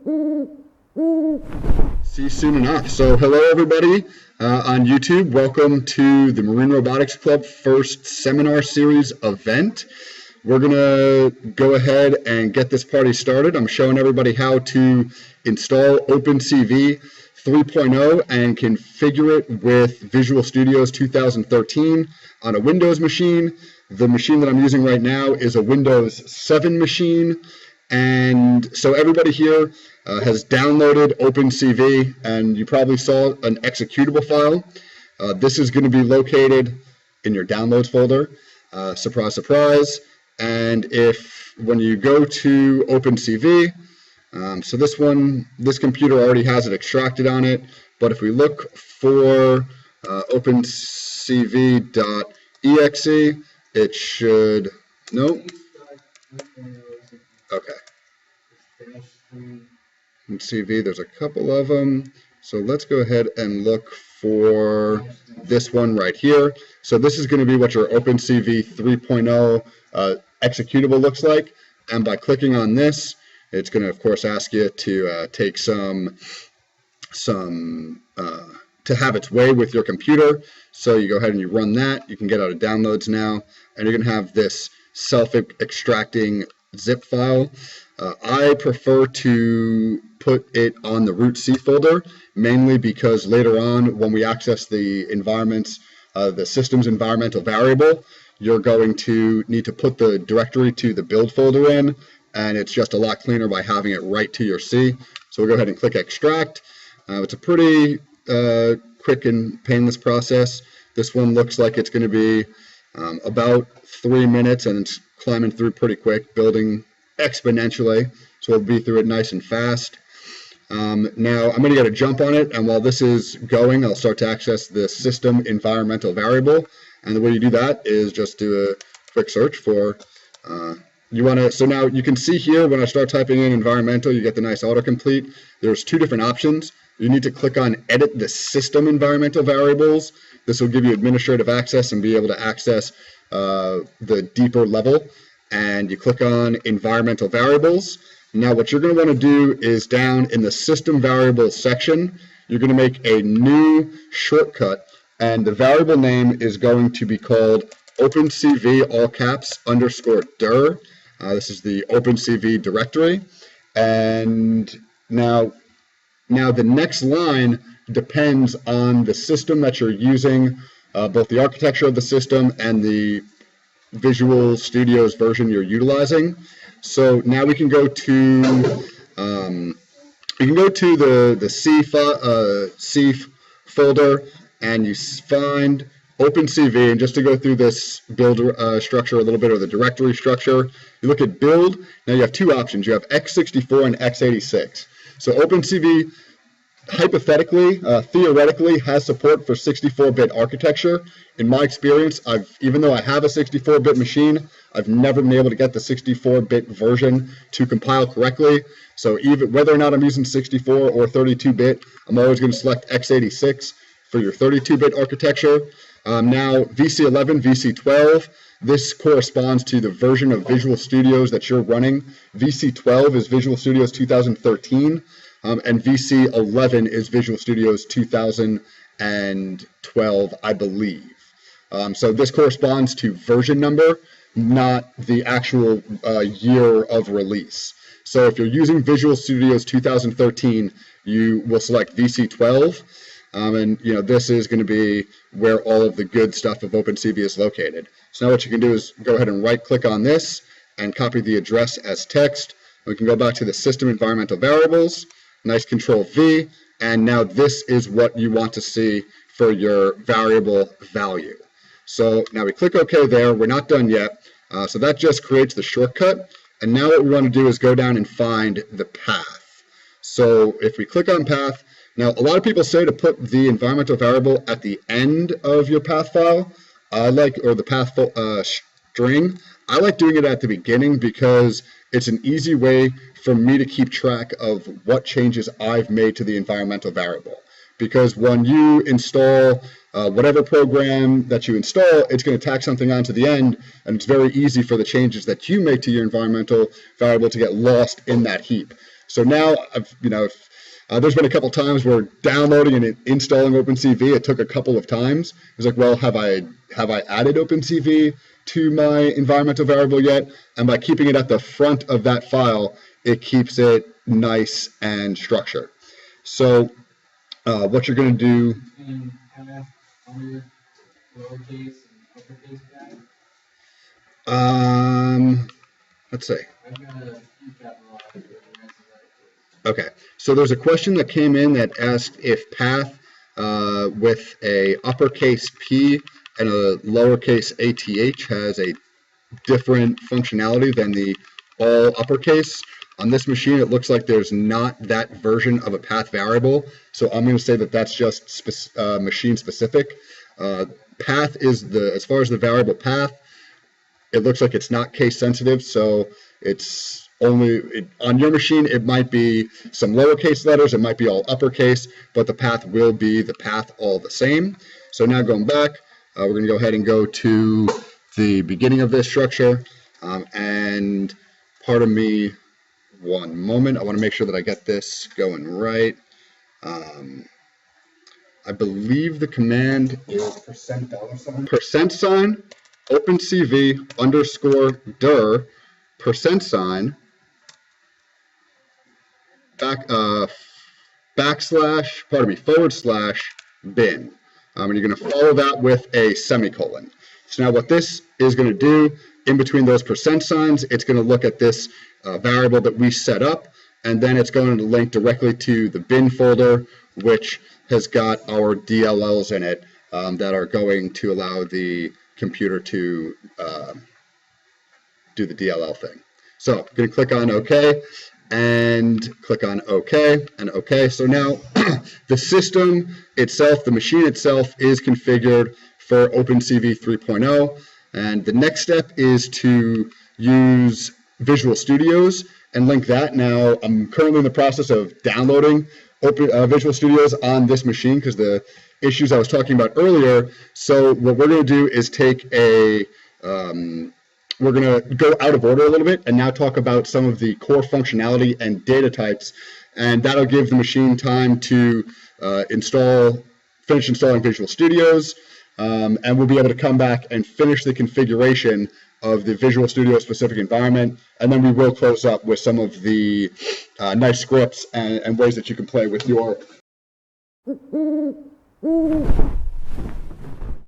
See you soon enough. So hello everybody on YouTube. Welcome to the Marine Robotics Club first seminar series event. We're going to go ahead and get this party started. I'm showing everybody how to install OpenCV 3.0 and configure it with Visual Studio's 2013 on a Windows machine. The machine that I'm using right now is a Windows 7 machine. And so everybody here has downloaded OpenCV, and you probably saw an executable file. This is going to be located in your downloads folder. Surprise, surprise. And when you go to OpenCV, so this computer already has it extracted on it, but if we look for OpenCV.exe, it should, no? Okay. OpenCV, there's a couple of them. So let's go ahead and look for this one right here. So this is going to be what your OpenCV 3.0 executable looks like. And by clicking on this, it's going to, of course, ask you to take to have its way with your computer. So you go ahead and you run that. You can get out of downloads now, and you're going to have this self-extracting zip file. I prefer to put it on the root C folder, mainly because later on, when we access the the system's environmental variable, you're going to need to put the directory to the build folder in, and it's just a lot cleaner by having it right to your C. So we'll go ahead and click extract. It's a pretty quick and painless process. This one looks like it's going to be about 3 minutes, and it's climbing through pretty quick, building exponentially, so we'll be through it nice and fast. Now I'm going to get a jump on it, and while this is going, I'll start to access the system environmental variable. And the way you do that is just do a quick search for so now you can see here when I start typing in environmental, you get the nice autocomplete. There's two different options. You need to click on edit the system environmental variables. This will give you administrative access and be able to access the deeper level. And you click on environmental variables. Now what you're going to want to do is down in the system variables section, you're going to make a new shortcut, and the variable name is going to be called OpenCV all caps _dir. This is the OpenCV directory. And now the next line depends on the system that you're using, both the architecture of the system and the Visual Studio's version you're utilizing. So now we can go to the C folder, and you find OpenCV. And just to go through this build structure a little bit, or the directory structure, you look at build. Now you have two options. You have x64 and x86. So OpenCV hypothetically, theoretically, has support for 64-bit architecture. In my experience, even though I have a 64-bit machine, I've never been able to get the 64-bit version to compile correctly. So even whether or not I'm using 64 or 32-bit, I'm always going to select x86 for your 32-bit architecture. Now VC11, VC12, this corresponds to the version of Visual Studios that you're running. VC12 is Visual Studios 2013. And VC11 is Visual Studio's 2012, I believe. So this corresponds to version number, not the actual year of release. So if you're using Visual Studio's 2013, you will select VC12. And this is going to be where all of the good stuff of OpenCV is located. So now what you can do is go ahead and right-click on this and copy the address as text. We can go back to the system environmental variables. Nice Control-V, and now this is what you want to see for your variable value. So now we click OK there. We're not done yet. So that just creates the shortcut. And now what we want to do is go down and find the path. So if we click on path, now a lot of people say to put the environmental variable at the end of your path file, or the path string. I like doing it at the beginning because it's an easy way for me to keep track of what changes I've made to the environmental variable. Because when you install whatever program that you install, it's going to tack something onto the end, and it's very easy for the changes that you make to your environmental variable to get lost in that heap. So now, there's been a couple times where downloading and installing OpenCV, it took a couple of times. It was like, well, have I added OpenCV to my environmental variable yet? And by keeping it at the front of that file, it keeps it nice and structured. So what you're going to do. Let's see. Okay, so there's a question that came in that asked if path with a uppercase P and a lowercase ATH has a different functionality than the all uppercase. On this machine, it looks like there's not that version of a path variable, so I'm going to say that that's just machine specific. Path is as far as the variable path, it looks like it's not case sensitive, so it's only on your machine. It might be some lowercase letters, it might be all uppercase, but the path will be the path all the same. So now going back, we're going to go ahead and go to the beginning of this structure, and pardon me one moment. I want to make sure that I get this going right. I believe the command is $$ OpenCV _dir / bin. And you're going to follow that with a semicolon. So now what this is going to do, in between those %, it's going to look at this variable that we set up, and then it's going to link directly to the bin folder, which has got our DLLs in it that are going to allow the computer to do the DLL thing. So I'm going to click on OK and click on OK and OK. So now the system itself, the machine itself, is configured for OpenCV 3.0, and the next step is to use Visual Studios and link that. Now I'm currently in the process of downloading Visual Studios on this machine because the issues I was talking about earlier. So what we're going to do is take we're going to go out of order a little bit and now talk about some of the core functionality and data types, and that'll give the machine time to finish installing Visual Studios, and we'll be able to come back and finish the configuration of the Visual Studio specific environment, and then we will close up with some of the nice scripts and ways that you can play with your